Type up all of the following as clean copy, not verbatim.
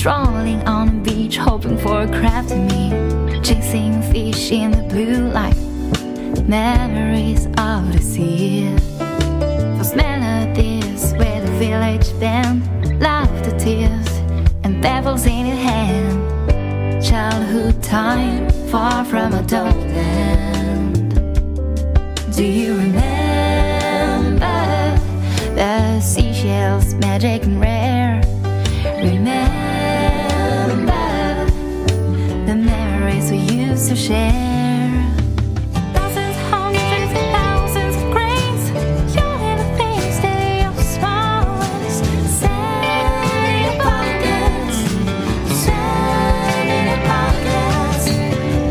strolling on the beach, hoping for a crab to meet, chasing fish in the blue light, memories of the sea. Those melodies where the village band, laughter, tears, and devils in your hand. Childhood time, far from a dull land. Do you remember the seashells, magic and rare? Remember the memories we used to share. Thousands, hundreds, and thousands of grains, your little things, they are small ones. Sand in your pockets, sand in your pockets.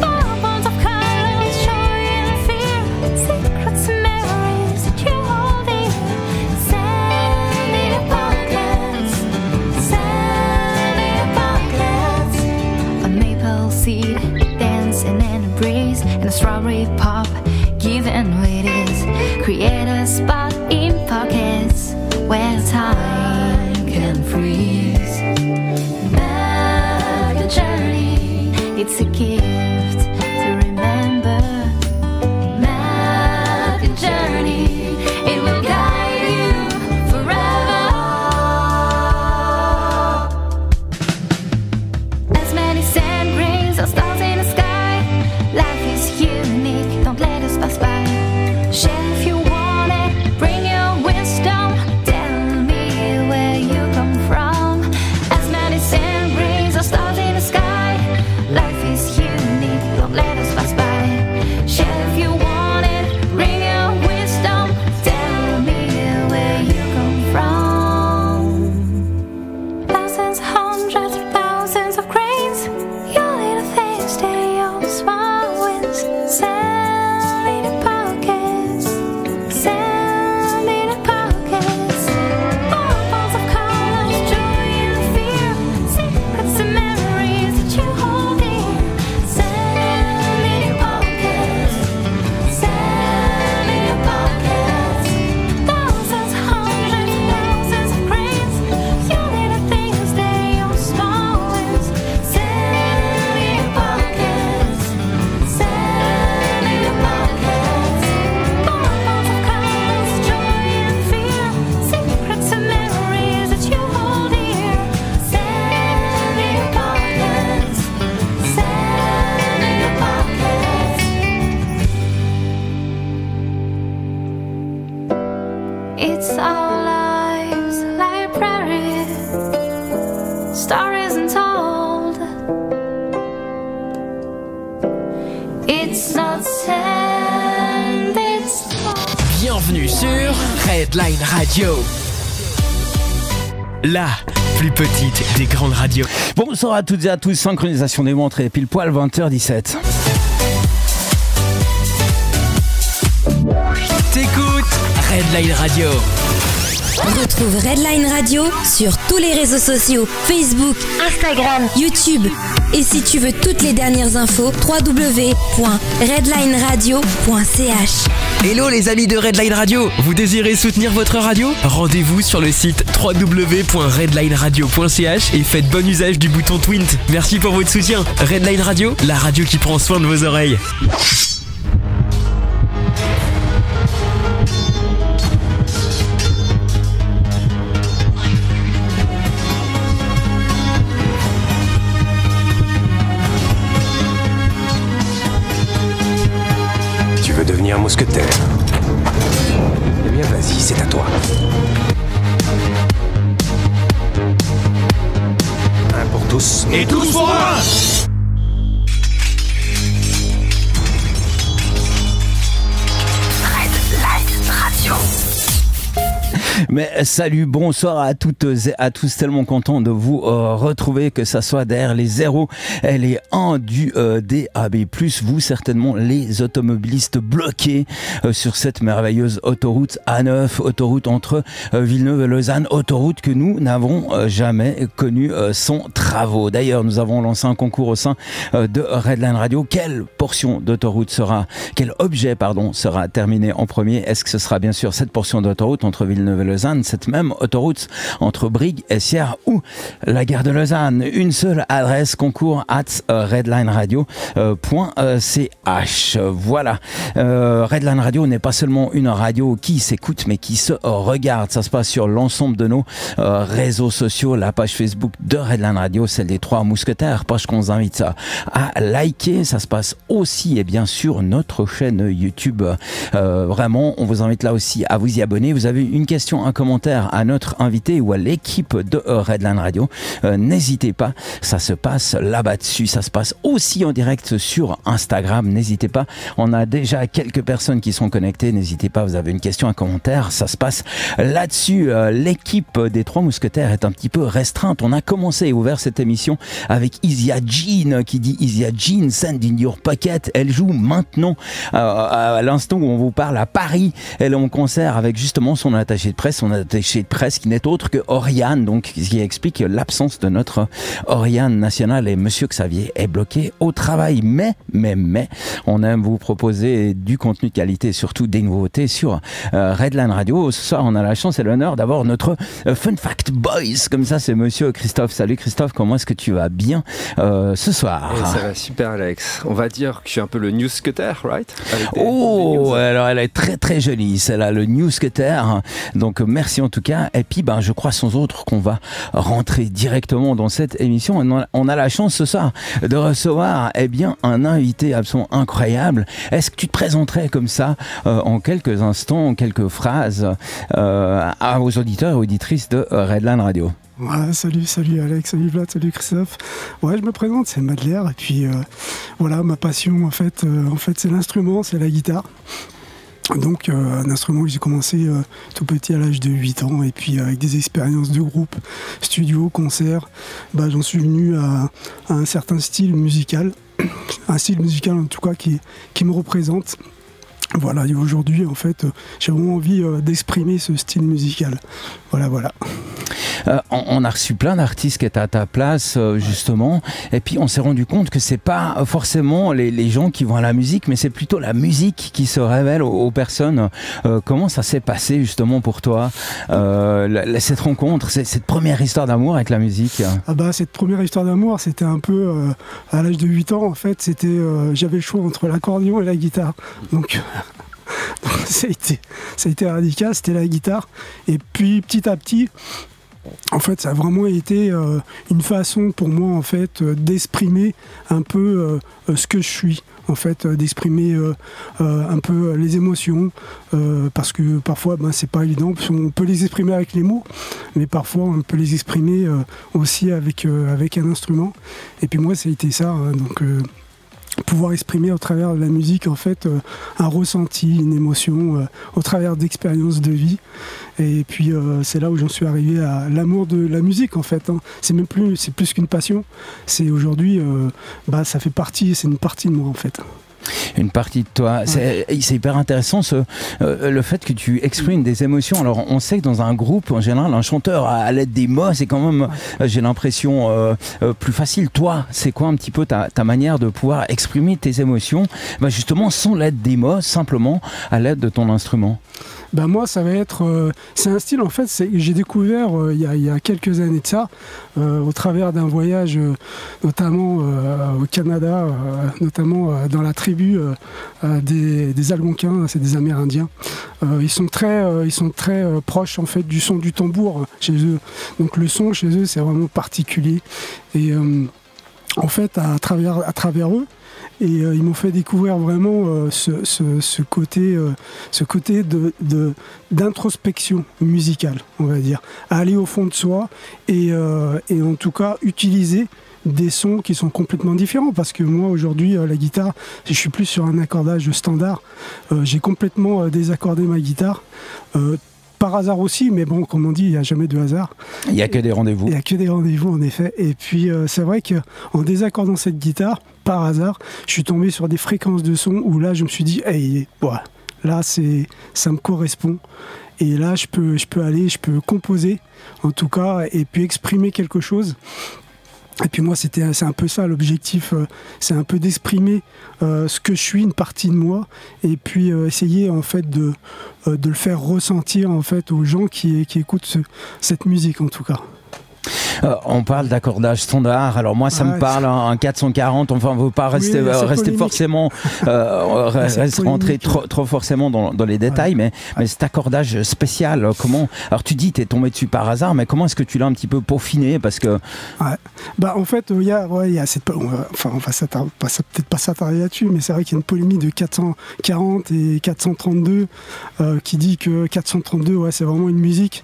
Bonbons of colors, joy and fear, secrets and memories that you hold dear. Sand in your pockets, sand in your pockets. A maple seed dancing in the breeze, and a strawberry pop giving what it is. Create a spot in pockets where time can freeze. Back the journey, it's a gift to remember. Back the journey, it will guide you forever. As many sand grains or stars in the sky, life is unique, don't let us pass by. Share if you want it, bring your wisdom, tell me where you come from. As many sand grains or stars in the sky, life is unique, don't let us pass by. Share if you want it, bring your wisdom, tell me where you come from. Thousands, hundreds, thousands of grains, your little things, they are small wins. Sand in your pockets, sand in your pockets. Bonbons of colors, joy and fear, secrets and memories that you hold dear. Sand in your pockets, sand in your pockets. Thousands, hundreds, thousands of grains, your little things, they are small wins. Sand in your pockets, sand in your pockets. Bonbons of colors, joy and fear, secrets and memories that you hold dear. Sand in your pockets, sand in your pockets. It's our lives, library, stories untold. It's not sand, it's Bienvenue sur Redline Radio. La plus petite des grandes radios. Bonsoir à toutes et à tous, synchronisation des montres et pile poil 20h17. T'écoutes Redline Radio. Retrouve Redline Radio sur tous les réseaux sociaux, Facebook, Instagram, YouTube. Et si tu veux toutes les dernières infos, www.redlineradio.ch. Hello les amis de Redline Radio. Vous désirez soutenir votre radio? Rendez-vous sur le site www.redlineradio.ch et faites bon usage du bouton Twint. Merci pour votre soutien. Redline Radio, la radio qui prend soin de vos oreilles. Tu veux devenir mousquetaire? Eh bien vas-y, c'est à toi. Un pour tous et tous pour un. Redline Radio. Mais salut, bonsoir à toutes et à tous, tellement content de vous retrouver, que ça soit derrière les 0 et les 1 du DAB+, vous certainement les automobilistes bloqués sur cette merveilleuse autoroute A9, autoroute entre Villeneuve et Lausanne, autoroute que nous n'avons jamais connu sans travaux. D'ailleurs, nous avons lancé un concours au sein de Redline Radio. Quelle portion d'autoroute sera, quel objet sera terminé en premier? Est-ce que ce sera bien sûr cette portion d'autoroute entre Villeneuve et Lausanne Lausanne, cette même autoroute entre Brigue et Sierre ou la gare de Lausanne. Une seule adresse, concours@redlineradio.ch. Voilà. Redline Radio n'est pas seulement une radio qui s'écoute, mais qui se regarde. Ça se passe sur l'ensemble de nos réseaux sociaux, la page Facebook de Redline Radio, celle des Trois Mousquetaires, page qu'on vous invite à liker. Ça se passe aussi et bien sûr notre chaîne YouTube. Vraiment, on vous invite là aussi à vous y abonner. Vous avez une question, un commentaire à notre invité ou à l'équipe de Redline Radio, n'hésitez pas, ça se passe là-bas-dessus. Ça se passe aussi en direct sur Instagram, n'hésitez pas. On a déjà quelques personnes qui sont connectées, n'hésitez pas, vous avez une question, un commentaire, ça se passe là-dessus. L'équipe des Trois Mousquetaires est un petit peu restreinte. On a commencé et ouvert cette émission avec Isia Jean qui dit Isia Jean, send in your pocket. Elle joue maintenant à l'instant où on vous parle à Paris. Elle est en concert avec justement son attaché de presse qui n'est autre que Oriane, donc qui explique l'absence de notre Oriane nationale, et Monsieur Xavier est bloqué au travail. Mais on aime vous proposer du contenu de qualité et surtout des nouveautés sur Redline Radio. Ce soir, on a la chance et l'honneur d'avoir notre Fun Fact Boys. Comme ça, c'est Monsieur Christophe. Salut Christophe, comment est-ce que tu vas bien ce soir? Ça va super, Alex. On va dire que je suis un peu le newscutter, right? Alors elle est très très jolie, celle-là, le newscutter. Donc merci en tout cas. Et puis je crois sans autre qu'on va rentrer directement dans cette émission. On a la chance ce soir de recevoir un invité absolument incroyable. Est-ce que tu te présenterais comme ça en quelques instants, en quelques phrases aux auditeurs et auditrices de Redline Radio? Ouais, salut Alex, salut Vlad, salut Christophe. Ouais, je me présente, c'est Madler. Et puis voilà, ma passion en fait c'est l'instrument, c'est la guitare. Donc un instrument que j'ai commencé tout petit à l'âge de 8 ans, et puis avec des expériences de groupe, studio, concert, j'en suis venu à un certain style musical, un style musical en tout cas qui me représente. Voilà, et aujourd'hui en fait j'ai vraiment envie d'exprimer ce style musical. Voilà. On a reçu plein d'artistes qui étaient à ta place justement, et puis on s'est rendu compte que c'est pas forcément les gens qui vont à la musique, mais c'est plutôt la musique qui se révèle aux personnes. Comment ça s'est passé justement pour toi, cette rencontre, cette première histoire d'amour avec la musique? Cette première histoire d'amour, c'était un peu à l'âge de 8 ans en fait, c'était j'avais le choix entre l'accordéon et la guitare. Donc ça a été radical, c'était la guitare. Et puis petit à petit, en fait, ça a vraiment été une façon pour moi en fait d'exprimer un peu ce que je suis, en fait, d'exprimer un peu les émotions, parce que parfois c'est pas évident, on peut les exprimer avec les mots, mais parfois on peut les exprimer aussi avec un instrument. Et puis moi ça a été ça, donc pouvoir exprimer au travers de la musique en fait un ressenti, une émotion, au travers d'expériences de vie. Et puis c'est là où j'en suis arrivé à l'amour de la musique en fait. C'est plus qu'une passion. C'est aujourd'hui, ça fait partie, c'est une partie de moi en fait. Une partie de toi. Ouais. C'est hyper intéressant le fait que tu exprimes des émotions. Alors on sait que dans un groupe, en général, un chanteur à l'aide des mots, c'est quand même, j'ai l'impression, plus facile. Toi, c'est quoi un petit peu ta manière de pouvoir exprimer tes émotions, justement sans l'aide des mots, simplement à l'aide de ton instrument? Moi, ça va être... c'est un style, en fait, que j'ai découvert il y a quelques années de ça, au travers d'un voyage, notamment au Canada, notamment dans la tribu des Algonquins, c'est des Amérindiens. Ils sont très proches, en fait, du son du tambour chez eux. Donc le son, chez eux, c'est vraiment particulier. Et en fait, à travers eux, et ils m'ont fait découvrir vraiment ce côté d'introspection musicale, on va dire. Aller au fond de soi et en tout cas utiliser des sons qui sont complètement différents, parce que moi aujourd'hui la guitare, je suis plus sur un accordage standard. J'ai complètement désaccordé ma guitare. Par hasard aussi, mais bon, comme on dit, il n'y a jamais de hasard. Il n'y a que des rendez-vous. Il n'y a que des rendez-vous, en effet. Et puis, c'est vrai qu'en désaccordant cette guitare, par hasard, je suis tombé sur des fréquences de son où là, je me suis dit, hey, là, ça me correspond. Et là, je peux composer, en tout cas, et puis exprimer quelque chose. Et puis moi, c'est un peu ça l'objectif, c'est un peu d'exprimer ce que je suis, une partie de moi, et puis essayer en fait de le faire ressentir en fait aux gens qui écoutent cette musique en tout cas. On parle d'accordage standard. Alors moi, ça me parle un 440. Enfin, on ne veut pas rester forcément, rentrer trop forcément dans les détails, mais cet accordage spécial, comment? Alors tu dis, t'es tombé dessus par hasard, mais comment est-ce que tu l'as un petit peu peaufiné? Parce que bah en fait, il y a cette, enfin, on va peut-être pas s'attarder là-dessus, mais c'est vrai qu'il y a une polémique de 440 et 432 qui dit que 432, c'est vraiment une musique.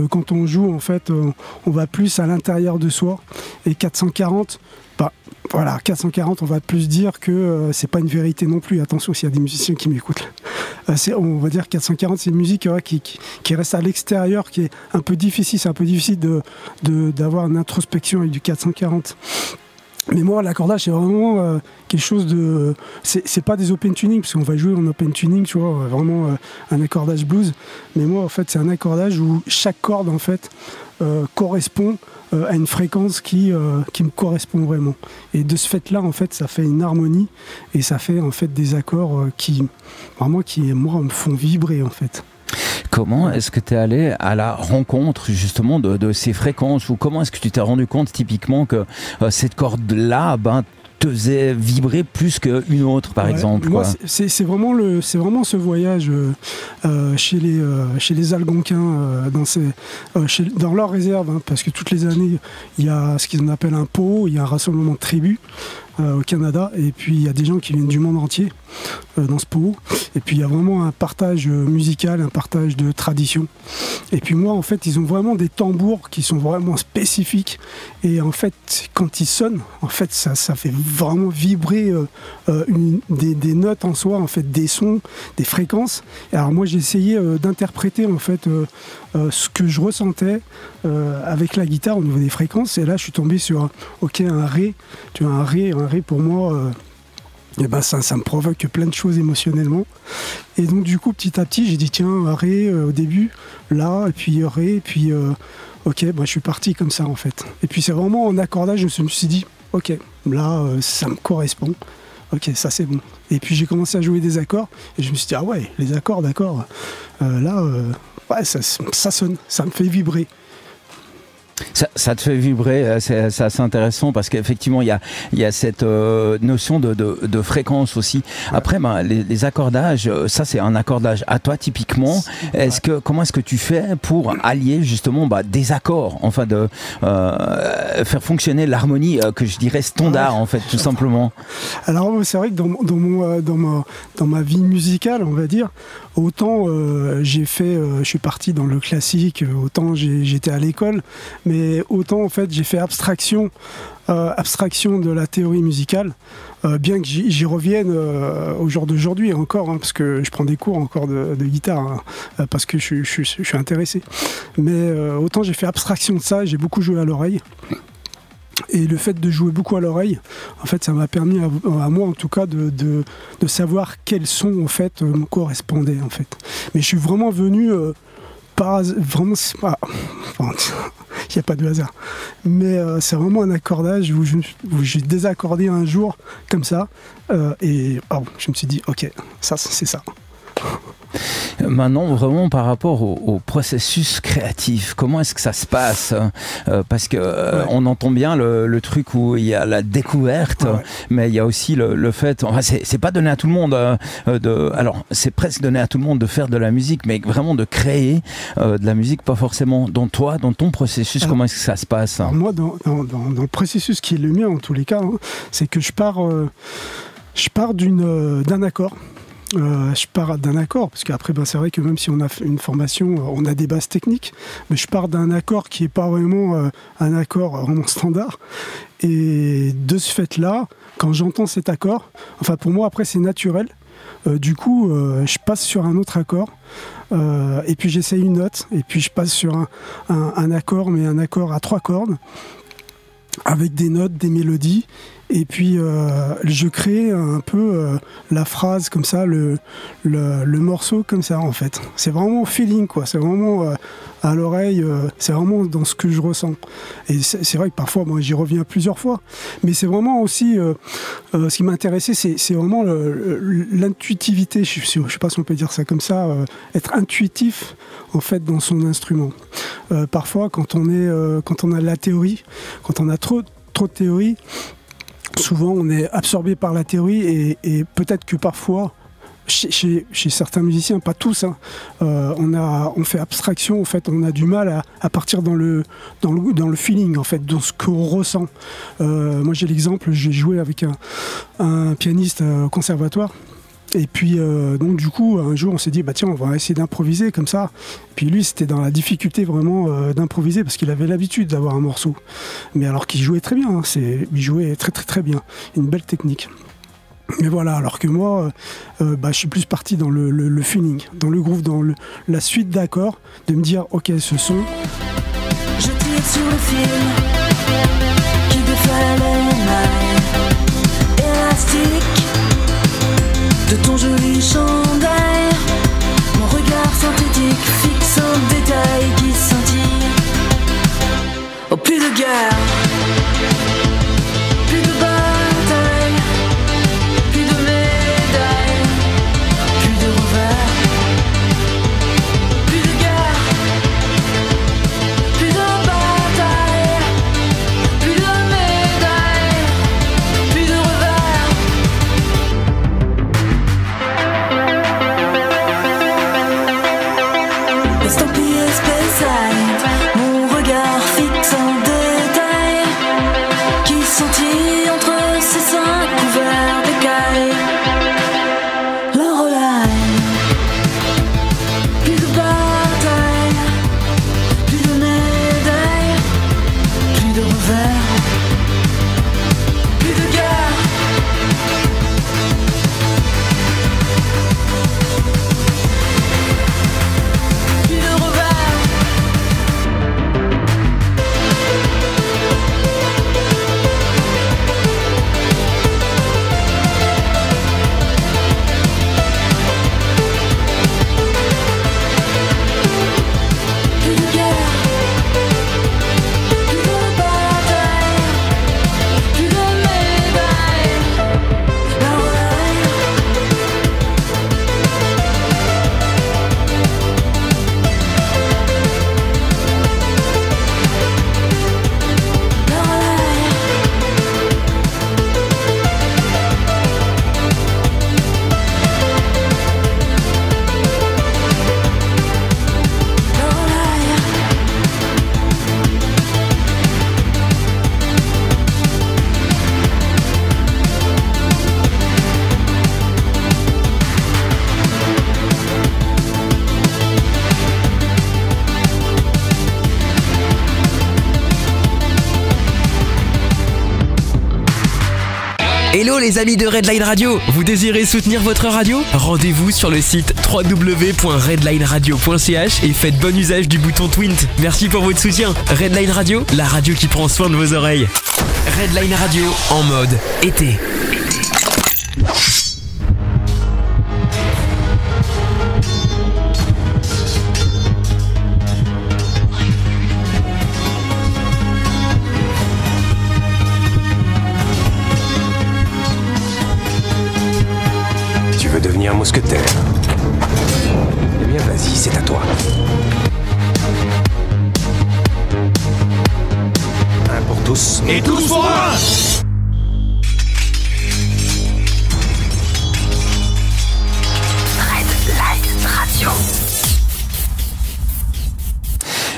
Quand on joue, en fait, on va plus à l'intérieur de soi, et 440, voilà, 440, on va plus dire que c'est pas une vérité non plus. Attention, s'il y a des musiciens qui m'écoutent, on va dire 440, c'est une musique qui reste à l'extérieur, qui est un peu difficile. C'est un peu difficile d'avoir une introspection avec du 440. Mais moi, l'accordage, c'est vraiment quelque chose de... C'est pas des open tuning, parce qu'on va jouer en open tuning, tu vois, vraiment un accordage blues. Mais moi, en fait, c'est un accordage où chaque corde, en fait, correspond à une fréquence qui me correspond vraiment. Et de ce fait-là, en fait, ça fait une harmonie, et ça fait, en fait, des accords qui, moi, me font vibrer, en fait. Comment est-ce que tu es allé à la rencontre justement de ces fréquences, ou comment est-ce que tu t'es rendu compte typiquement que cette corde-là te faisait vibrer plus qu'une autre, par exemple? Moi, c'est vraiment ce voyage chez les Algonquins, dans leur réserve, parce que toutes les années, il y a ce qu'ils appellent un PO, il y a un rassemblement de tribus au Canada, et puis il y a des gens qui viennent du monde entier dans ce PO, et puis il y a vraiment un partage musical, un partage de tradition. Et puis moi, en fait, ils ont vraiment des tambours qui sont vraiment spécifiques, et en fait, quand ils sonnent, en fait, ça fait vraiment vibrer des notes en soi, en fait, des sons, des fréquences. Et alors moi, j'ai essayé d'interpréter en fait ce que je ressentais avec la guitare au niveau des fréquences, et là, je suis tombé sur un ré. Tu vois, un ré pour moi, ça me provoque plein de choses émotionnellement. Et donc du coup, petit à petit, j'ai dit tiens, ré au début, là, et puis ré, et puis je suis parti comme ça en fait. Et puis c'est vraiment en accordage, je me suis dit ok, là, ça me correspond. Ok, ça c'est bon. Et puis j'ai commencé à jouer des accords, et je me suis dit ah ouais, les accords, d'accord. Là, ça sonne, ça me fait vibrer. Ça te fait vibrer, c'est assez intéressant, parce qu'effectivement il y a cette notion de fréquence aussi. Après, les accordages, ça c'est un accordage à toi typiquement. Comment est-ce que tu fais pour allier justement des accords, enfin de faire fonctionner l'harmonie que je dirais standard en fait, tout simplement? Alors c'est vrai que dans ma vie musicale, on va dire, autant je suis parti dans le classique, autant j'étais à l'école, mais autant en fait j'ai fait abstraction de la théorie musicale, bien que j'y revienne au jour d'aujourd'hui encore, parce que je prends des cours encore de guitare, parce que je suis intéressé. Mais autant j'ai fait abstraction de ça, j'ai beaucoup joué à l'oreille. Et le fait de jouer beaucoup à l'oreille, en fait, ça m'a permis à moi, en tout cas, de savoir quels sons en fait me correspondaient, en fait. Mais je suis vraiment venu vraiment, il n'y a pas de hasard. Mais c'est vraiment un accordage où j'ai désaccordé un jour comme ça, et je me suis dit ok, ça c'est ça. Maintenant, vraiment par rapport au processus créatif, comment est-ce que ça se passe? Parce que on entend bien le truc où il y a la découverte, mais il y a aussi le fait, enfin, c'est pas donné à tout le monde alors c'est presque donné à tout le monde de faire de la musique, mais vraiment de créer de la musique, pas forcément. Dans ton processus, comment est-ce que ça se passe? Alors moi, dans le processus qui est le mien en tous les cas, c'est que je pars d'un accord. Je pars d'un accord, parce qu'après c'est vrai que même si on a une formation, on a des bases techniques, mais je pars d'un accord qui n'est pas vraiment un accord vraiment standard, et de ce fait là, quand j'entends cet accord, enfin pour moi après c'est naturel, du coup je passe sur un autre accord, et puis j'essaye une note, et puis je passe sur un accord, mais un accord à 3 cordes avec des notes, des mélodies, Et puis je crée un peu la phrase comme ça, le morceau comme ça en fait. C'est vraiment feeling quoi, c'est vraiment à l'oreille, c'est vraiment dans ce que je ressens. Et c'est vrai que parfois moi j'y reviens plusieurs fois, mais c'est vraiment aussi ce qui m'a intéressé, c'est vraiment l'intuitivité, je sais pas si on peut dire ça comme ça, être intuitif en fait dans son instrument. Parfois quand on a de la théorie, quand on a trop de théorie, souvent on est absorbé par la théorie et peut-être que parfois chez certains musiciens, pas tous, hein, on fait abstraction, en fait, on a du mal à partir dans le feeling, en fait, dans ce qu'on ressent. Moi j'ai l'exemple, j'ai joué avec un pianiste au conservatoire. Et puis donc du coup un jour on s'est dit bah tiens on va essayer d'improviser comme ça. Puis lui c'était dans la difficulté vraiment d'improviser parce qu'il avait l'habitude d'avoir un morceau. Mais alors qu'il jouait très bien, hein, il jouait très très très bien, une belle technique. Mais voilà, alors que moi je suis plus parti dans le feeling, dans le groove, dans la suite d'accords, de me dire ok ce son. Je tire sur le fil qui défait les mailles élastiques de ton joli chandail, mon regard synthétique fixe un détail qui scintille. Oh plus de guerre, plus de bataille, plus de médailles, plus de revers, plus de guerre, plus de bataille, plus de médailles, plus de revers. Estampillé Speyside, mon regard fixe un détail qui scintille entre ses seins couverts d'écailles. La relaille, plus de bataille, plus de médailles, plus de revers, plus de guerre. Plus de revers. Plus de guerre, plus de bataille, plus de médailles, la relaille. La relaille. La relaille. Hello les amis de Redline Radio, vous désirez soutenir votre radio? Rendez-vous sur le site www.redlineradio.ch et faites bon usage du bouton Twint. Merci pour votre soutien. Redline Radio, la radio qui prend soin de vos oreilles. Redline Radio en mode été. Tu veux devenir mousquetaire? Eh bien, vas-y, c'est à toi. Un pour tous et tous pour un!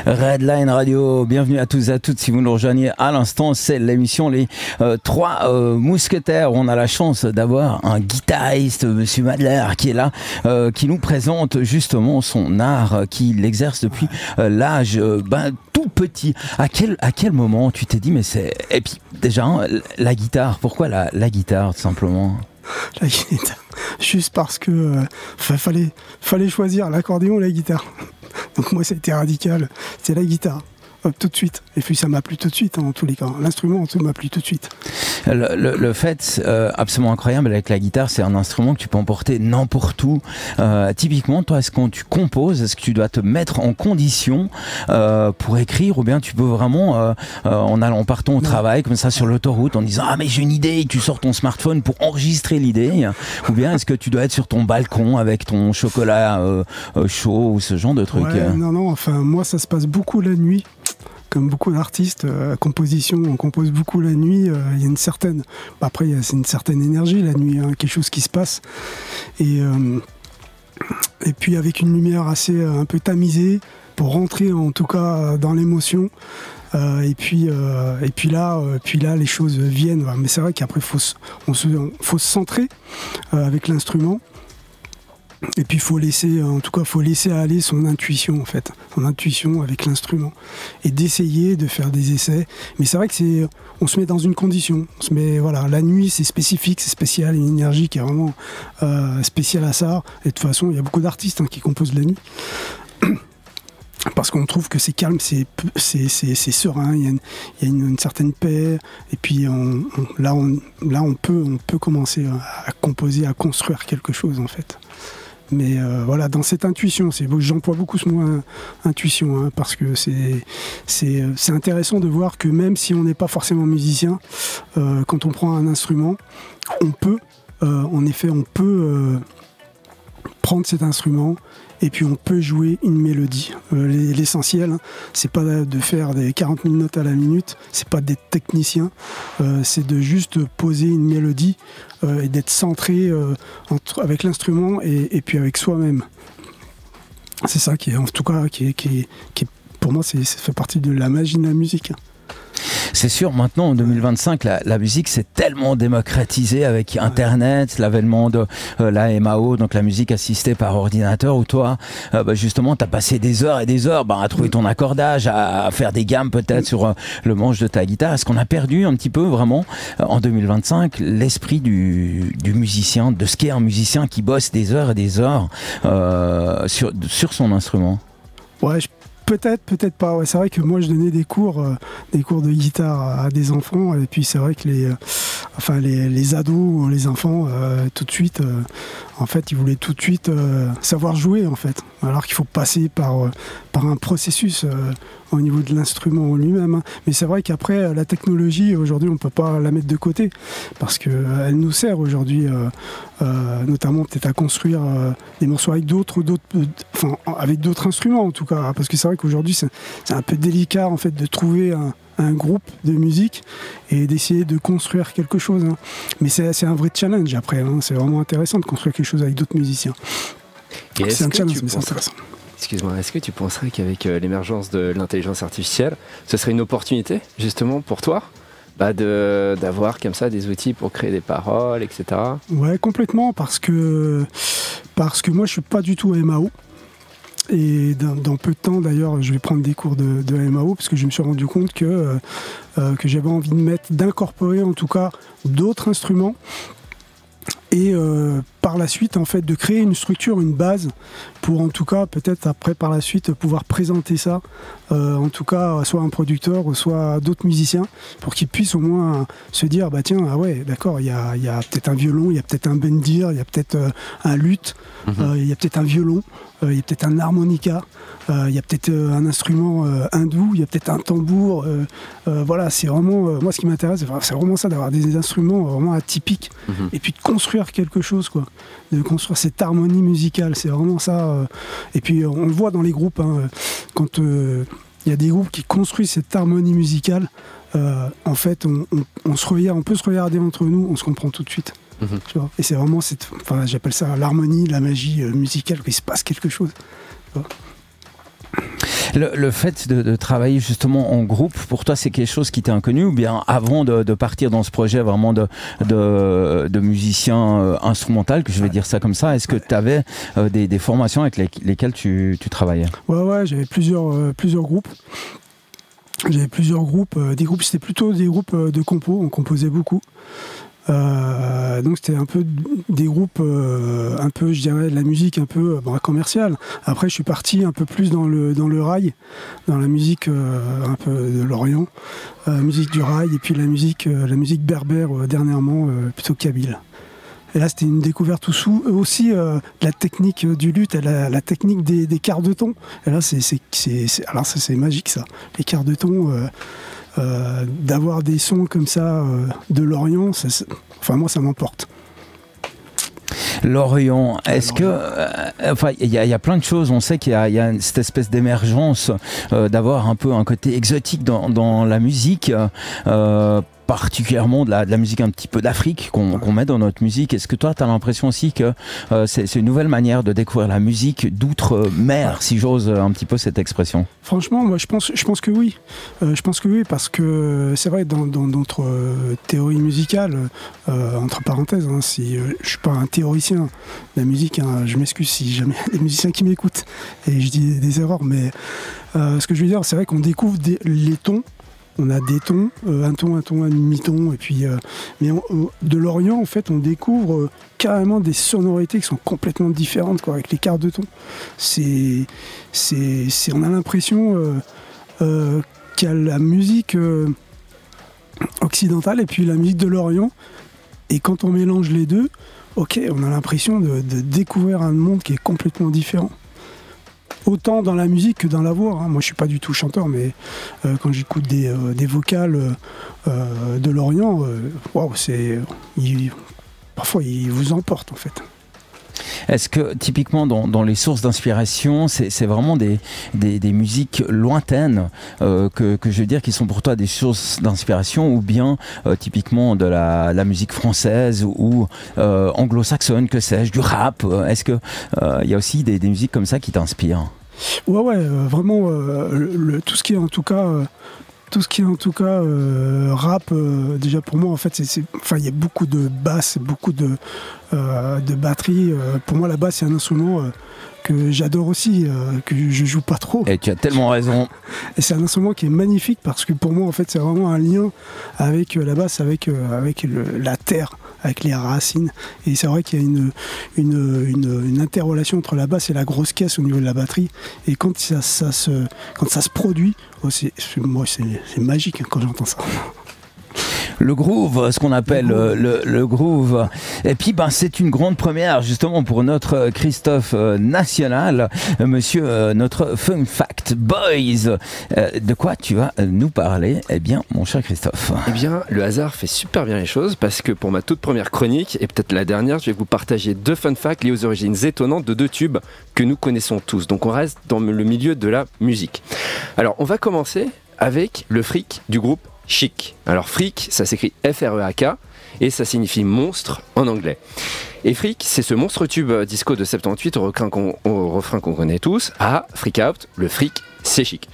Redline Radio, bienvenue à tous et à toutes. Si vous nous rejoignez à l'instant, c'est l'émission Les Trois Mousquetaires. On a la chance d'avoir un guitariste, Monsieur Madler, qui est là, qui nous présente justement son art, qu'il exerce depuis l'âge tout petit. À quel moment tu t'es dit, mais c'est... Et puis déjà, la guitare, pourquoi la guitare tout simplement? La guitare, juste parce que fallait choisir l'accordéon ou la guitare. Donc moi ça a été radical, c'est la guitare, tout de suite. Et puis ça m'a plu tout de suite en tous les cas, l'instrument m'a plu tout de suite. Le fait absolument incroyable avec la guitare, c'est un instrument que tu peux emporter n'importe où. Typiquement, toi, quand tu composes, est-ce que tu dois te mettre en condition pour écrire, ou bien tu peux vraiment, en partant au travail, comme ça sur l'autoroute, en disant « Ah, mais j'ai une idée », et tu sors ton smartphone pour enregistrer l'idée, ou bien est-ce que tu dois être sur ton balcon avec ton chocolat chaud ou ce genre de truc? Non, enfin, moi, ça se passe beaucoup la nuit. Comme beaucoup d'artistes, composition, on compose beaucoup la nuit. Il y a une certaine, après c'est une certaine énergie la nuit, hein, quelque chose qui se passe. Et puis avec une lumière assez un peu tamisée pour rentrer en tout cas dans l'émotion. Et puis là, les choses viennent. Mais c'est vrai qu'après faut se centrer avec l'instrument. Et puis faut laisser aller son intuition en fait, son intuition avec l'instrument, et d'essayer de faire des essais. Mais c'est vrai que on se met dans une condition, la nuit c'est spécifique, c'est spécial, une énergie qui est vraiment spéciale à ça. Et de toute façon, il y a beaucoup d'artistes qui composent la nuit. Parce qu'on trouve que c'est calme, c'est serein, il y a une certaine paix, et puis là on peut commencer à composer, à construire quelque chose en fait. Mais dans cette intuition, j'emploie beaucoup ce mot intuition, parce que c'est intéressant de voir que même si on n'est pas forcément musicien, quand on prend un instrument, on peut prendre cet instrument et puis on peut jouer une mélodie. L'essentiel, c'est pas de faire des 40 000 notes à la minute, c'est pas d'être technicien, c'est de juste poser une mélodie et d'être centré avec l'instrument et puis avec soi-même. C'est ça qui est, en tout cas, qui est pour moi, ça fait partie de la magie de la musique. C'est sûr, maintenant en 2025, la musique s'est tellement démocratisée avec Internet, l'avènement de la MAO, donc la musique assistée par ordinateur, où toi, justement, tu as passé des heures et des heures à trouver ton accordage, à faire des gammes peut-être sur le manche de ta guitare. Est-ce qu'on a perdu un petit peu vraiment en 2025 l'esprit du musicien, de ce qu'est un musicien qui bosse des heures et des heures sur son instrument? Ouais, peut-être pas. Ouais, c'est vrai que moi je donnais des cours de guitare à des enfants, et puis c'est vrai que les ados ou les enfants tout de suite, en fait, ils voulaient tout de suite savoir jouer en fait, alors qu'il faut passer par un processus au niveau de l'instrument en lui-même. Hein. Mais c'est vrai qu'après la technologie aujourd'hui, on peut pas la mettre de côté parce que elle nous sert aujourd'hui, notamment peut-être à construire des morceaux avec avec d'autres instruments en tout cas, hein, parce que c'est vrai qu'aujourd'hui c'est un peu délicat en fait de trouver un groupe de musique et d'essayer de construire quelque chose. Hein. Mais c'est un vrai challenge après. Hein. C'est vraiment intéressant de construire quelque chose avec d'autres musiciens. C'est un challenge, mais c'est intéressant. Excuse-moi, est-ce que tu penserais qu'avec l'émergence de l'intelligence artificielle, ce serait une opportunité justement pour toi d'avoir comme ça des outils pour créer des paroles, etc. Ouais, complètement, parce que moi je suis pas du tout MAO. Et dans peu de temps d'ailleurs, je vais prendre des cours de MAO parce que je me suis rendu compte que j'avais envie d'incorporer en tout cas d'autres instruments. Et par la suite, en fait, de créer une structure, une base, pour en tout cas, peut-être après, par la suite, pouvoir présenter ça, en tout cas, soit un producteur, ou soit d'autres musiciens, pour qu'ils puissent au moins se dire, bah tiens, ah ouais, d'accord, il y a peut-être un violon, il y a peut-être un bendir, il y a peut-être un luth, il y a peut-être un violon, il y a peut-être un harmonica, il y a peut-être un instrument hindou, il y a peut-être un tambour. Voilà, c'est vraiment, moi, ce qui m'intéresse, c'est vraiment ça, d'avoir des instruments vraiment atypiques, et puis de construire quelque chose, quoi. De construire cette harmonie musicale, c'est vraiment ça. Et puis on le voit dans les groupes, hein, quand il y a des groupes qui construisent cette harmonie musicale, en fait on peut se regarder entre nous, on se comprend tout de suite. Tu vois, et c'est vraiment j'appelle ça l'harmonie, la magie musicale, qu'il se passe quelque chose. Tu vois. Le fait de travailler justement en groupe, pour toi, c'est quelque chose qui t'est inconnu, ou bien avant de partir dans ce projet vraiment de musicien instrumental, que je vais dire ça comme ça, est-ce que tu avais des formations avec lesquelles tu travaillais? Ouais, j'avais plusieurs groupes. J'avais plusieurs groupes, c'était plutôt des groupes de compos, on composait beaucoup. Donc c'était un peu des groupes, un peu, je dirais, de la musique un peu commerciale. Après, je suis parti un peu plus dans le rail, dans la musique un peu de l'Orient, musique du rail, et puis la musique berbère dernièrement, plutôt kabyle. Et là, c'était une découverte aussi de la technique du luth, et la technique des quarts de ton. Et là, alors ça, c'est magique, ça. Les quarts de ton, d'avoir des sons comme ça de l'Orient, enfin, moi, ça m'emporte. L'Orient, est-ce que... enfin, il y a plein de choses. On sait qu'il y a cette espèce d'émergence d'avoir un peu un côté exotique dans la musique, particulièrement de la musique un petit peu d'Afrique qu'on met dans notre musique. Est-ce que toi, tu as l'impression aussi que c'est une nouvelle manière de découvrir la musique d'outre-mer, si j'ose un petit peu cette expression? Franchement, moi, je pense que oui. Je pense que oui, parce que c'est vrai, dans notre théorie musicale, entre parenthèses, hein, si je suis pas un théoricien de la musique, hein, je m'excuse si jamais il y a des musiciens qui m'écoutent et je dis des erreurs, mais ce que je veux dire, c'est vrai qu'on découvre les tons. On a des tons, un ton, un demi-ton, et puis mais de l'Orient, en fait, on découvre carrément des sonorités qui sont complètement différentes, quoi, avec les quarts de ton. On a l'impression qu'il y a la musique occidentale et puis la musique de l'Orient, et quand on mélange les deux, ok, on a l'impression de découvrir un monde qui est complètement différent. Autant dans la musique que dans la voix. Hein. Moi, je suis pas du tout chanteur, mais quand j'écoute des vocales de l'Orient, waouh, parfois, ils vous emportent, en fait. Est-ce que typiquement dans les sources d'inspiration, c'est vraiment des musiques lointaines que je veux dire qui sont pour toi des sources d'inspiration, ou bien typiquement de la musique française ou anglo-saxonne, que sais-je, du rap? Est-ce que il y a aussi des musiques comme ça qui t'inspirent? Ouais, vraiment tout ce qui est en tout cas rap, déjà pour moi, en fait, enfin, il y a beaucoup de basses, beaucoup de batterie. Pour moi, la basse, c'est un instrument que j'adore aussi, que je joue pas trop. Et tu as tellement raison. Et c'est un instrument qui est magnifique, parce que pour moi, en fait, c'est vraiment un lien avec la basse, avec la terre, avec les racines. Et c'est vrai qu'il y a une interrelation entre la basse et la grosse caisse au niveau de la batterie. Et quand ça se produit, moi, c'est magique quand j'entends ça. Le groove, ce qu'on appelle le groove. Et puis, c'est une grande première, justement, pour notre Christophe national, monsieur, notre Fun Fact Boys. De quoi tu vas nous parler, eh bien, mon cher Christophe? Eh bien, le hasard fait super bien les choses, parce que pour ma toute première chronique, et peut-être la dernière, je vais vous partager 2 fun facts liés aux origines étonnantes de 2 tubes que nous connaissons tous. Donc, on reste dans le milieu de la musique. Alors, on va commencer avec le fric du groupe Chic. Alors Freak, ça s'écrit F-R-E-A-K et ça signifie monstre en anglais. Et Freak, c'est ce monstre tube disco de 78 au refrain qu'on connaît tous. Ah, Freak Out, le fric, c'est chic.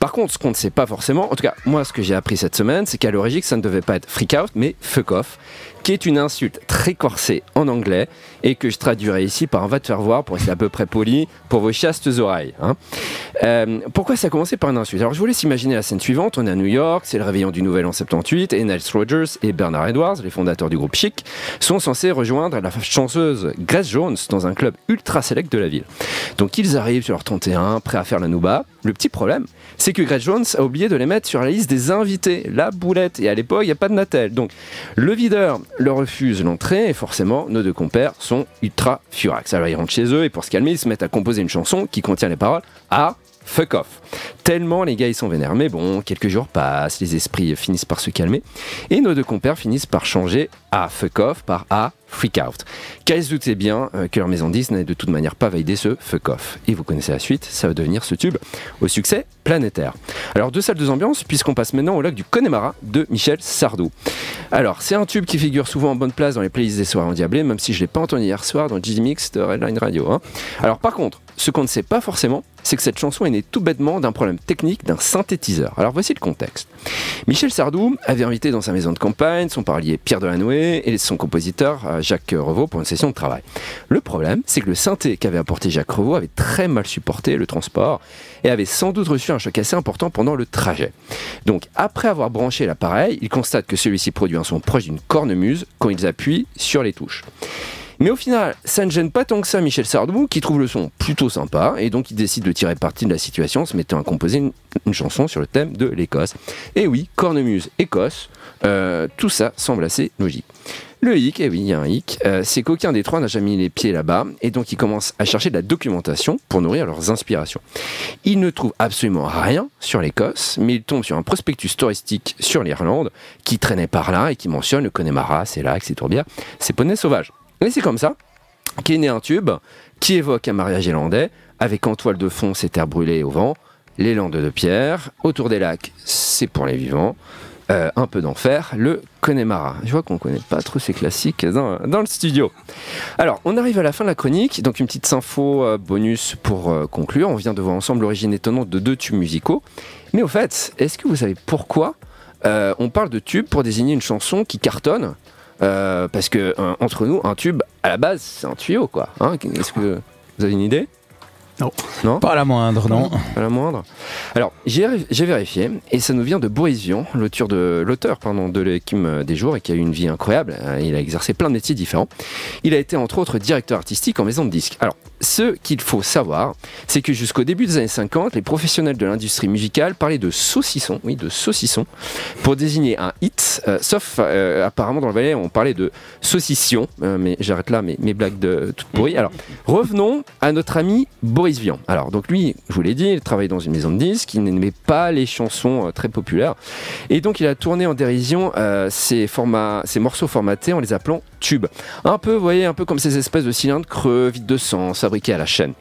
Par contre, ce qu'on ne sait pas forcément, en tout cas moi ce que j'ai appris cette semaine, c'est qu'à l'origine ça ne devait pas être Freak Out mais Fuck Off, qui est une insulte très corsée en anglais et que je traduirai ici par un va te faire voir pour être à peu près poli pour vos chastes oreilles. Hein. Pourquoi ça a commencé par une insulte? Alors je vous laisse imaginer la scène suivante. On est à New York, c'est le réveillon du Nouvel An 78 et Nile Rodgers et Bernard Edwards, les fondateurs du groupe Chic, sont censés rejoindre la chanceuse Grace Jones dans un club ultra select de la ville. Donc ils arrivent sur leur 31, prêts à faire la nouba. Le petit problème, c'est que Grace Jones a oublié de les mettre sur la liste des invités, la boulette, et à l'époque il n'y a pas de Natel. Donc le videur leur refuse l'entrée et forcément nos 2 compères sont ultra furax. Alors ils rentrent chez eux et pour se calmer ils se mettent à composer une chanson qui contient les paroles à Fuck Off. Tellement les gars ils sont vénères. Mais bon, quelques jours passent, les esprits finissent par se calmer et nos 2 compères finissent par changer à Fuck Off par à Freak Out. Car ils se doutaient bien que leur maison 10 n'allait de toute manière pas valider ce Fuck Off. Et vous connaissez la suite, ça va devenir ce tube au succès planétaire. Alors 2 salles, 2 ambiances, puisqu'on passe maintenant au lac du Connemara de Michel Sardou. Alors c'est un tube qui figure souvent en bonne place dans les playlists des soirées endiablées, même si je ne l'ai pas entendu hier soir dans le G-Mix de Redline Radio. Hein. Alors par contre, ce qu'on ne sait pas forcément, c'est que cette chanson est née tout bêtement d'un problème technique d'un synthétiseur. Alors voici le contexte. Michel Sardou avait invité dans sa maison de campagne son parolier Pierre Delanoë et son compositeur Jacques Revaux pour une session de travail. Le problème, c'est que le synthé qu'avait apporté Jacques Revaux avait très mal supporté le transport et avait sans doute reçu un choc assez important pendant le trajet. Donc après avoir branché l'appareil, il constate que celui-ci produit un son proche d'une cornemuse quand ils appuient sur les touches. Mais au final, ça ne gêne pas tant que ça Michel Sardou, qui trouve le son plutôt sympa, et donc il décide de tirer parti de la situation en se mettant à composer une chanson sur le thème de l'Écosse. Et oui, cornemuse, Écosse, tout ça semble assez logique. Le hic, et oui, il y a un hic, c'est qu'aucun des trois n'a jamais mis les pieds là-bas, et donc ils commencent à chercher de la documentation pour nourrir leurs inspirations. Ils ne trouvent absolument rien sur l'Écosse, mais ils tombent sur un prospectus touristique sur l'Irlande, qui traînait par là et qui mentionne le Connemara, ses lacs, ses tourbières, ses poneys sauvages. Et c'est comme ça qu'est né un tube qui évoque un mariage irlandais, avec en toile de fond ces terres brûlées au vent, les landes de pierre, autour des lacs, c'est pour les vivants, un peu d'enfer, le Connemara. Je vois qu'on ne connaît pas trop ces classiques dans le studio. Alors, on arrive à la fin de la chronique, donc une petite info bonus pour conclure. On vient de voir ensemble l'origine étonnante de 2 tubes musicaux. Mais au fait, est-ce que vous savez pourquoi on parle de tube pour désigner une chanson qui cartonne ? Parce que entre nous, un tube à la base c'est un tuyau quoi. Hein, est-ce que vous avez une idée ? Non. Pas la moindre, non. Pas la moindre. Alors j'ai vérifié et ça nous vient de Boris Vian, l'auteur de l'écume des jours et qui a eu une vie incroyable. Il a exercé plein de métiers différents. Il a été entre autres directeur artistique en maison de disques. Alors ce qu'il faut savoir, c'est que jusqu'au début des années 50, les professionnels de l'industrie musicale parlaient de saucisson, oui, de saucisson, pour désigner un hit, sauf apparemment dans le Valais, on parlait de saucission, mais j'arrête là mes blagues de toutes pourries. Alors, revenons à notre ami Boris Vian. Alors, donc lui, je vous l'ai dit, il travaille dans une maison de disques, il n'aimait pas les chansons très populaires, et donc il a tourné en dérision ces morceaux formatés en les appelant tubes. Un peu, vous voyez, un peu comme ces espèces de cylindres creux, vides de sens, fabriqués à la chaîne.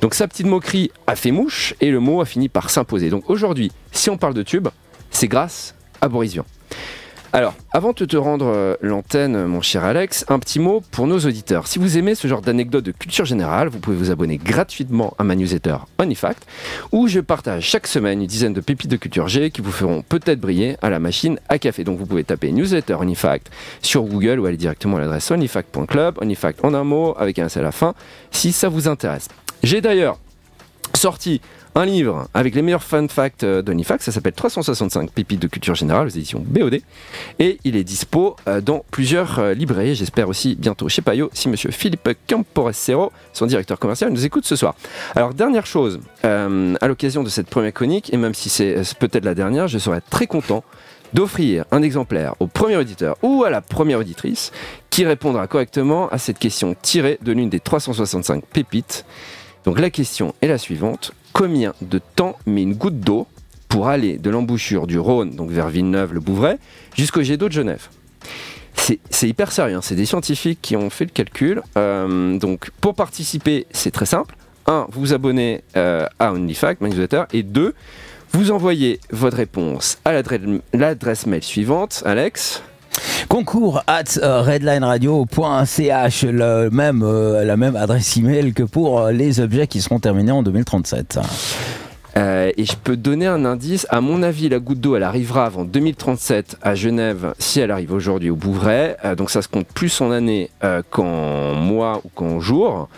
Donc sa petite moquerie a fait mouche et le mot a fini par s'imposer. Donc aujourd'hui, si on parle de tube, c'est grâce à Boris Vian. Alors, avant de te rendre l'antenne, mon cher Alex, un petit mot pour nos auditeurs. Si vous aimez ce genre d'anecdotes de culture générale, vous pouvez vous abonner gratuitement à ma newsletter OnlyFact, où je partage chaque semaine une dizaine de pépites de culture G qui vous feront peut-être briller à la machine à café. Donc vous pouvez taper newsletter OnlyFact sur Google ou aller directement à l'adresse onlyfact.club, OnlyFact en un mot, avec un S à la fin, si ça vous intéresse. J'ai d'ailleurs sorti un livre avec les meilleurs fun facts d'OnlyFact, ça s'appelle 365 pépites de culture générale aux éditions BOD et il est dispo dans plusieurs librairies, j'espère aussi bientôt chez Payot si monsieur Philippe Camporesero, son directeur commercial, nous écoute ce soir. Alors dernière chose, à l'occasion de cette première chronique, et même si c'est peut-être la dernière, je serais très content d'offrir un exemplaire au premier auditeur ou à la première auditrice qui répondra correctement à cette question tirée de l'une des 365 pépites. Donc la question est la suivante: combien de temps met une goutte d'eau pour aller de l'embouchure du Rhône, donc vers Villeneuve-le-Bouvray, jusqu'au jet d'eau de Genève? C'est hyper sérieux, hein. C'est des scientifiques qui ont fait le calcul. Donc pour participer, c'est très simple. 1. Vous vous abonnez à OnlyFact, ma newsletter, et 2. Vous envoyez votre réponse à l'adresse mail suivante, Alex. concours@redlineradio.ch, la même adresse email que pour les objets qui seront terminés en 2037. Et je peux donner un indice. À mon avis, la goutte d'eau, elle arrivera avant 2037 à Genève si elle arrive aujourd'hui au Bouvray. Donc ça se compte plus en années qu'en mois ou qu'en jours.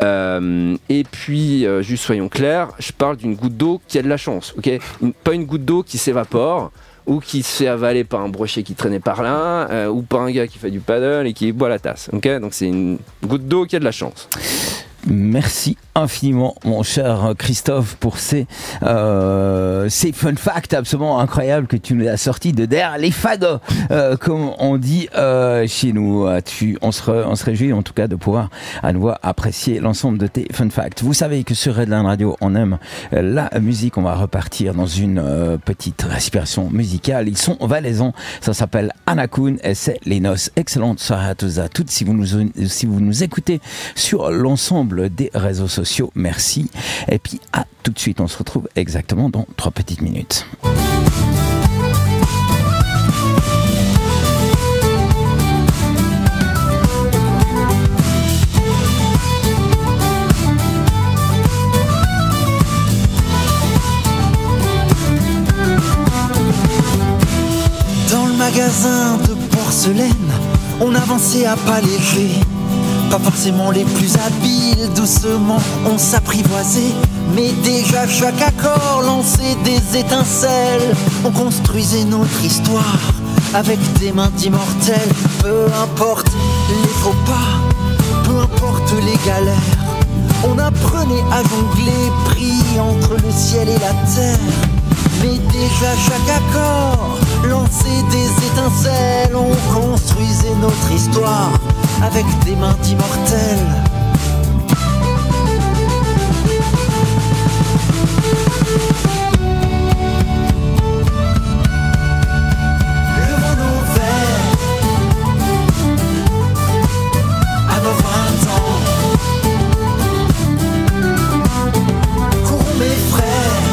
Et puis, juste soyons clairs, je parle d'une goutte d'eau qui a de la chance. Okay, pas une goutte d'eau qui s'évapore ou qui se fait avaler par un brochet qui traînait par là, ou par un gars qui fait du paddle et qui boit la tasse. Okay, donc c'est une goutte d'eau qui a de la chance. Merci infiniment, mon cher Christophe, pour ces fun facts absolument incroyables que tu nous as sortis de derrière les fagots, comme on dit chez nous. On se réjouit en tout cas de pouvoir à nouveau apprécier l'ensemble de tes fun facts. Vous savez que sur Redline Radio, on aime la musique. On va repartir dans une petite respiration musicale. Ils sont valaisans. Ça s'appelle Anakun et c'est Les Noces. Excellente soirée à tous et à toutes. Si vous nous écoutez sur l'ensemble des réseaux sociaux, merci. Et puis à tout de suite, on se retrouve exactement dans 3 petites minutes. porcelaine, on avançait à pas légers. Pas forcément les plus habiles, doucement on s'apprivoisait. Mais déjà chaque accord lançait des étincelles. On construisait notre histoire avec des mains d'immortels. Peu importe les faux pas, peu importe les galères, on apprenait à jongler, pris entre le ciel et la terre. Mais déjà chaque accord lançait des étincelles. On construisait notre histoire avec des mains d'immortels. Levons nos verres à nos 20 ans. Courons mes frères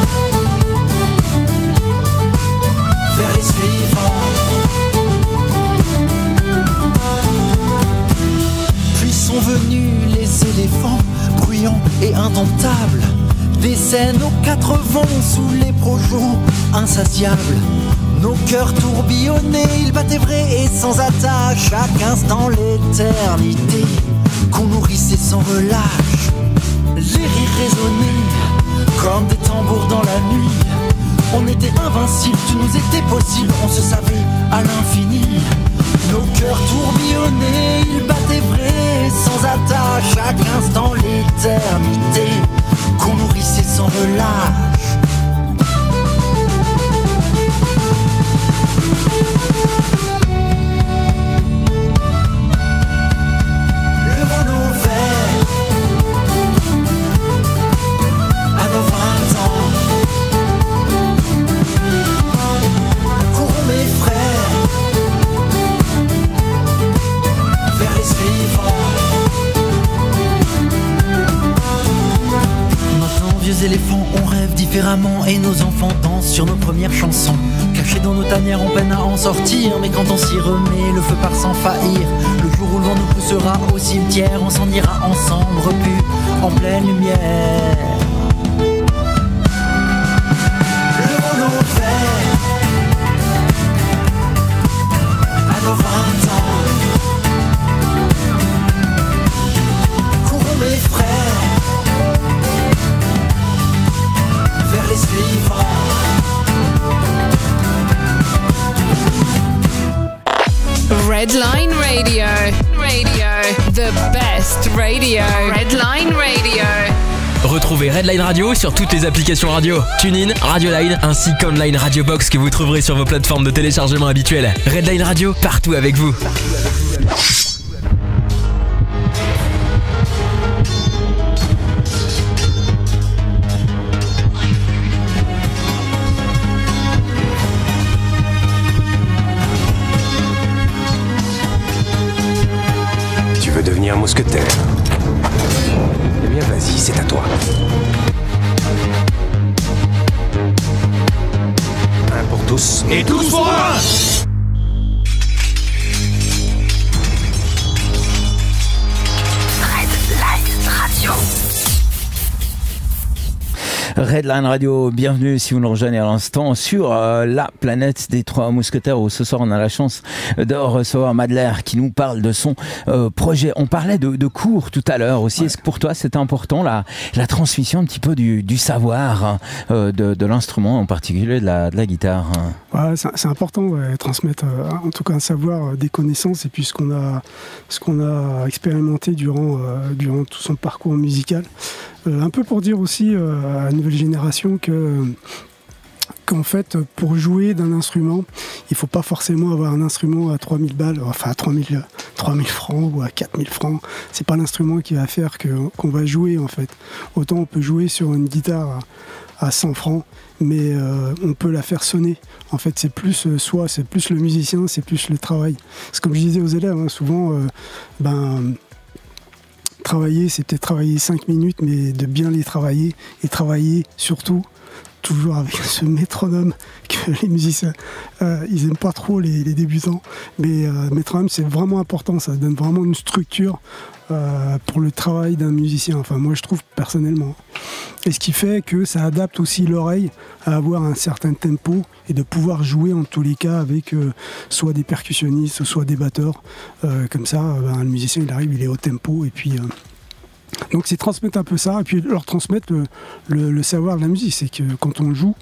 vers les suivants. Puis sont venus les éléphants, bruyants et indomptables. Des scènes aux 4 vents sous les projets insatiables. Nos cœurs tourbillonnaient, ils battaient vrai et sans attache. Chaque instant l'éternité qu'on nourrissait sans relâche. Les rires résonnaient comme des tambours dans la nuit. On était invincibles, tout nous était possible. On se savait à l'infini. Nos cœurs tourbillonnaient, ils battaient vrai sans attache. Chaque instant l'éternité qu'on nourrissait sans relâche. Levons nos verres à nos 20 ans. Courons mes frères vers les suivants. Maintenant, vieux éléphants, on rêve différemment et nos enfants dansent sur nos premières chansons. Cachés dans nos tanières, on peine à en sortir, mais quand on s'y remet, le feu part sans faillir. Le jour où le vent nous poussera au cimetière, on s'en ira ensemble, repus en pleine lumière. Levons nos verres à nos 20 ans. Courons mes frères vers les suivants. Redline Radio. The best radio. Redline Radio. Retrouvez Redline Radio sur toutes les applications radio, TuneIn, Radioline, ainsi qu'Online Radio Box que vous trouverez sur vos plateformes de téléchargement habituelles. Redline Radio, partout avec vous. Tu veux devenir mousquetaire? Eh bien, vas-y, c'est à toi. Un pour tous et tous pour un! Redline Radio, bienvenue si vous nous rejoignez à l'instant sur la planète des Trois Mousquetaires où ce soir on a la chance de recevoir Madler qui nous parle de son projet. On parlait de cours tout à l'heure aussi. Ouais. Est-ce que pour toi c'était important la transmission un petit peu du savoir de l'instrument, en particulier de la guitare? Ouais, c'est important, ouais, transmettre en tout cas un savoir, des connaissances et puis ce qu'on a expérimenté durant tout son parcours musical. Un peu pour dire aussi à la nouvelle génération qu'en fait, pour jouer d'un instrument, il ne faut pas forcément avoir un instrument à 3000 balles, enfin à 3000 francs ou à 4000 francs. C'est pas l'instrument qui va faire qu'on va jouer en fait. Autant on peut jouer sur une guitare à 100 francs, mais on peut la faire sonner. En fait, c'est plus c'est plus le musicien, c'est plus le travail. C'est comme je disais aux élèves, hein, souvent, travailler, c'est peut-être travailler 5 minutes, mais de bien les travailler et travailler surtout toujours avec ce métronome que les musiciens, ils aiment pas trop les débutants. Mais métronome, c'est vraiment important, ça donne vraiment une structure pour le travail d'un musicien. Enfin, moi, je trouve personnellement. Et ce qui fait que ça adapte aussi l'oreille à avoir un certain tempo et de pouvoir jouer en tous les cas avec soit des percussionnistes, soit des batteurs. Comme ça, le musicien, il arrive, il est au tempo et puis... Donc c'est transmettre un peu ça et puis leur transmettre le savoir de la musique. C'est que quand on joue,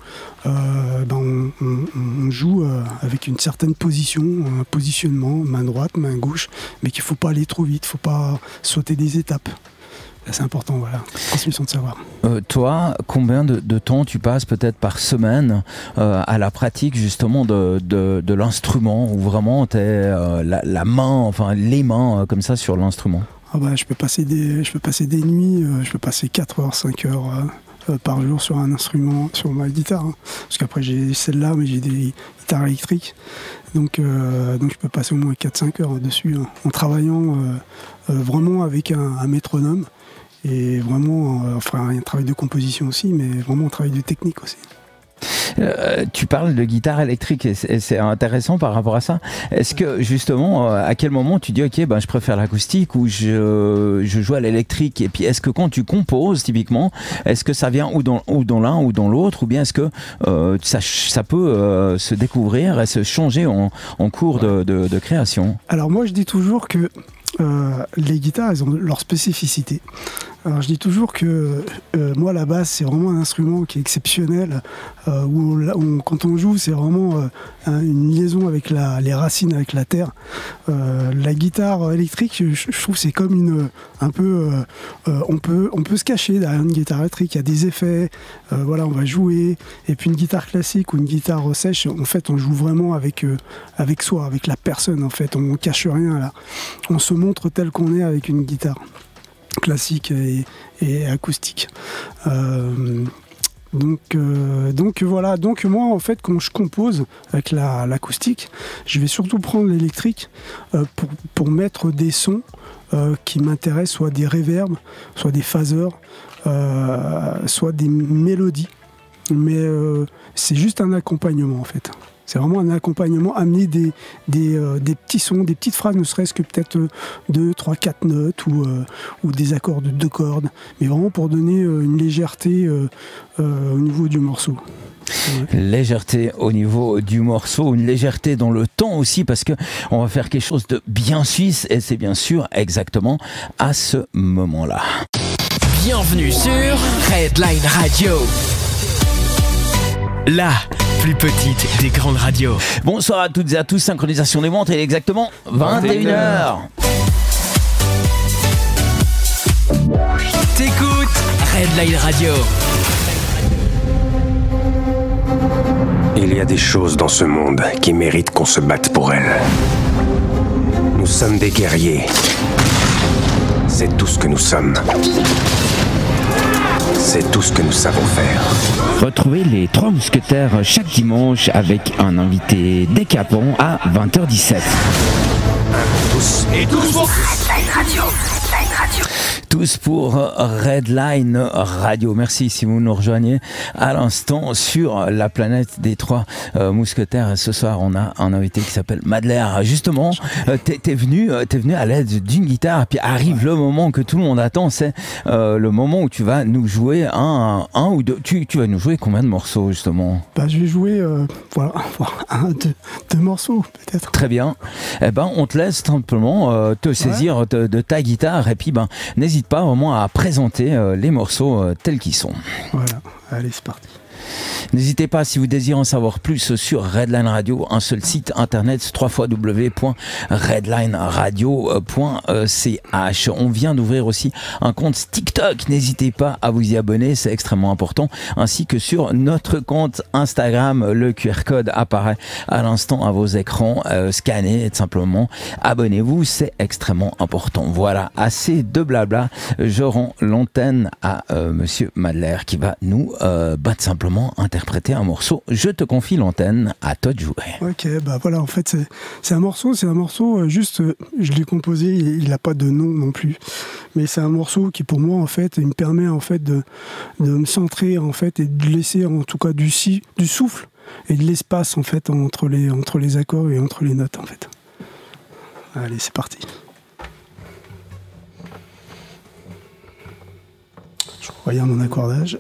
on joue avec une certaine position, un positionnement, main droite, main gauche, mais qu'il ne faut pas aller trop vite, il ne faut pas sauter des étapes. C'est important, voilà, transmission de savoir. Toi, combien de temps tu passes peut-être par semaine à la pratique justement de l'instrument, où vraiment tu es la main, enfin les mains comme ça sur l'instrument? Je peux passer des nuits, je peux passer 4 heures, 5 heures par jour sur un instrument, sur ma guitare. Hein. Parce qu'après j'ai celle-là, mais j'ai des guitares électriques. Donc je peux passer au moins 4-5 heures dessus, hein, en travaillant vraiment avec un métronome. Et vraiment, un travail de composition aussi, mais vraiment un travail de technique aussi. Tu parles de guitare électrique et c'est intéressant par rapport à ça. Est-ce que justement, à quel moment tu dis ok, je préfère l'acoustique ou je joue à l'électrique? Et puis est-ce que quand tu composes typiquement, est-ce que ça vient ou dans l'un ou dans l'autre, ou bien est-ce que ça peut se découvrir et se changer en cours de création? Alors moi je dis toujours que les guitares, elles ont leur spécificité. Alors je dis toujours que moi la basse c'est vraiment un instrument qui est exceptionnel, où quand on joue c'est vraiment une liaison avec les racines, avec la terre. La guitare électrique, je trouve c'est comme on peut se cacher derrière une guitare électrique, il y a des effets, on va jouer, et puis une guitare classique ou une guitare sèche, en fait on joue vraiment avec soi, avec la personne, en fait on cache rien là, on se montre tel qu'on est avec une guitare classique et acoustique. Donc voilà, donc moi en fait quand je compose avec l'acoustique, je vais surtout prendre l'électrique pour mettre des sons qui m'intéressent, soit des reverbs, soit des phaseurs, soit des mélodies. Mais c'est juste un accompagnement en fait. C'est vraiment un accompagnement, amener des petits sons, des petites phrases, ne serait-ce que peut-être 2, 3, 4 notes ou des accords de 2 cordes, mais vraiment pour donner une légèreté au niveau du morceau. Ouais. Légèreté au niveau du morceau, une légèreté dans le temps aussi, parce que on va faire quelque chose de bien suisse et c'est bien sûr exactement à ce moment-là. Bienvenue sur Redline Radio. La plus petite des grandes radios. Bonsoir à toutes et à tous, synchronisation des montres, il est exactement 21h. T'écoutes Redline Radio. Il y a des choses dans ce monde qui méritent qu'on se batte pour elles. Nous sommes des guerriers. C'est tout ce que nous sommes. C'est tout ce que nous savons faire. Retrouvez les 3 mousquetaires chaque dimanche avec un invité décapant à 20h17. Tous et tous pour Redline Radio. Tous pour Redline Radio. Merci si vous nous rejoignez à l'instant sur la planète des 3 mousquetaires. Ce soir, on a un invité qui s'appelle Madler. Justement, t'es venu à l'aide d'une guitare, puis arrive le moment que tout le monde attend, c'est le moment où tu vas nous jouer un ou deux. Tu vas nous jouer combien de morceaux justement? Je vais jouer deux morceaux peut-être. Très bien. On te laisse simplement te saisir de ta guitare et puis n'hésite pas vraiment à présenter les morceaux tels qu'ils sont. Voilà, allez c'est parti. N'hésitez pas, si vous désirez en savoir plus sur Redline Radio, un seul site internet, www.redlineradio.ch. On vient d'ouvrir aussi un compte TikTok, n'hésitez pas à vous y abonner, c'est extrêmement important, ainsi que sur notre compte Instagram, le QR code apparaît à l'instant à vos écrans, scannez et simplement abonnez-vous, c'est extrêmement important. Voilà, assez de blabla, je rends l'antenne à Monsieur Madler qui va nous battre simplement comment interpréter un morceau. Je te confie l'antenne, à toi de jouer. Ok, bah voilà, en fait, c'est un morceau, juste, je l'ai composé, il n'a pas de nom non plus. Mais c'est un morceau qui, pour moi, en fait, il me permet, en fait, de me centrer, en fait, et de laisser, en tout cas, du souffle et de l'espace, en fait, entre les accords et entre les notes, en fait. Allez, c'est parti. Je regarde mon accordage.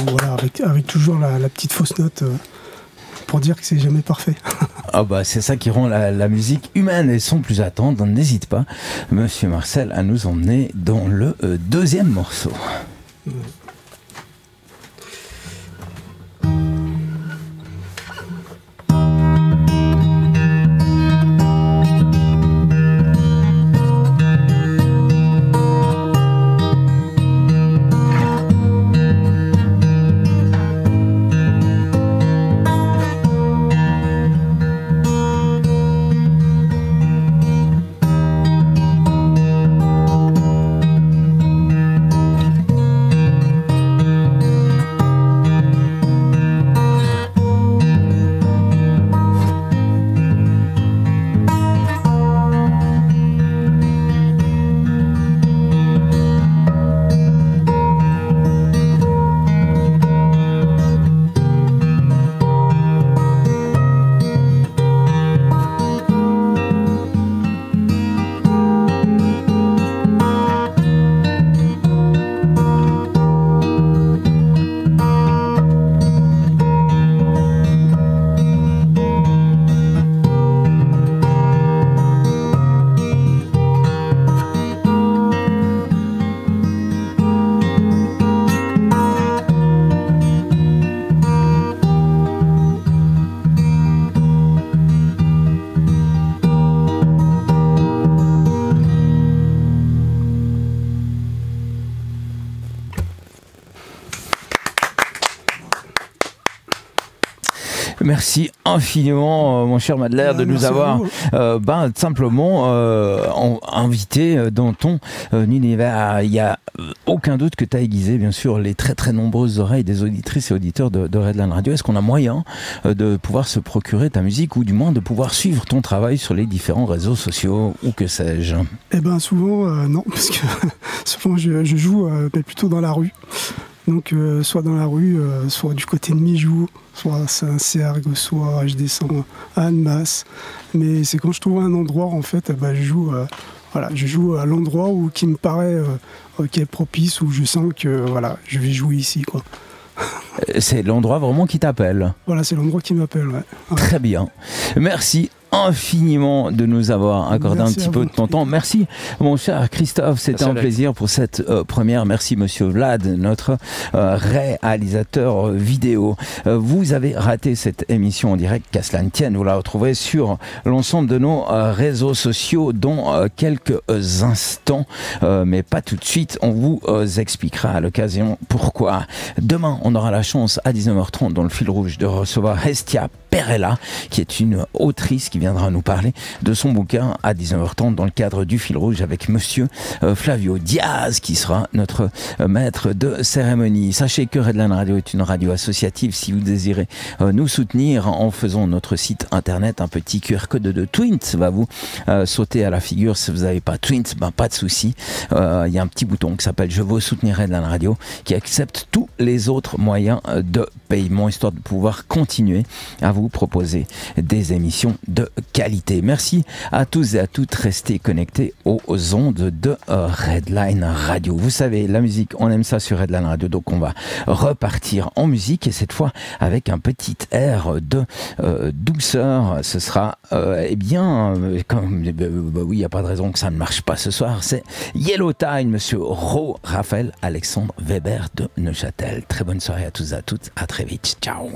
Voilà, avec toujours la petite fausse note pour dire que c'est jamais parfait. Ah bah c'est ça qui rend la musique humaine, et sans plus attendre, n'hésite pas, Monsieur Marcel, à nous emmener dans le deuxième morceau. Merci infiniment, mon cher Madler, de nous merci à avoir vous. simplement invité dans ton univers. Il n'y a aucun doute que tu as aiguisé, bien sûr, les très très nombreuses oreilles des auditrices et auditeurs de Redline Radio. Est-ce qu'on a moyen de pouvoir se procurer ta musique ou du moins de pouvoir suivre ton travail sur les différents réseaux sociaux ou que sais-je? Eh ben souvent non, parce que souvent je joue mais plutôt dans la rue. Donc soit dans la rue, soit du côté de Mijou, soit à Saint-Cergue, soit je descends à Annemasse. Mais c'est quand je trouve un endroit en fait, je joue. Voilà, je joue à l'endroit où qui me paraît qui est propice, où je sens que voilà, je vais jouer ici quoi. C'est l'endroit vraiment qui t'appelle. Voilà, c'est l'endroit qui m'appelle. Ouais. Très bien. Merci infiniment de nous avoir accordé Merci un petit à peu vous. de ton temps. Merci mon cher Christophe, c'était Merci, un Alex. plaisir pour cette première. Merci monsieur Vlad, notre réalisateur vidéo. Vous avez raté cette émission en direct, qu'à cela ne tienne, vous la retrouvez sur l'ensemble de nos réseaux sociaux dans quelques instants, mais pas tout de suite. On vous expliquera à l'occasion pourquoi. Demain, on aura la chance à 19h30 dans le fil rouge de recevoir Hestia Perella, qui est une autrice qui viendra nous parler de son bouquin à 19h30 dans le cadre du fil rouge avec monsieur Flavio Diaz qui sera notre maître de cérémonie. Sachez que Redline Radio est une radio associative. Si vous désirez nous soutenir en faisant notre site internet, un petit QR code de Twint va vous sauter à la figure. Si vous n'avez pas Twint, pas de souci. Il y a un petit bouton qui s'appelle Je veux soutenir Redline Radio qui accepte tous les autres moyens de paiement histoire de pouvoir continuer à vous proposer des émissions de qualité. Merci à tous et à toutes. Restez connectés aux ondes de Redline Radio. Vous savez, la musique, on aime ça sur Redline Radio, donc on va repartir en musique et cette fois avec un petit air de douceur. Ce sera, oui, il n'y a pas de raison que ça ne marche pas ce soir. C'est Yellow Time, monsieur Raphaël Alexandre Weber de Neuchâtel. Très bonne soirée à tous et à toutes. À très vite. Ciao.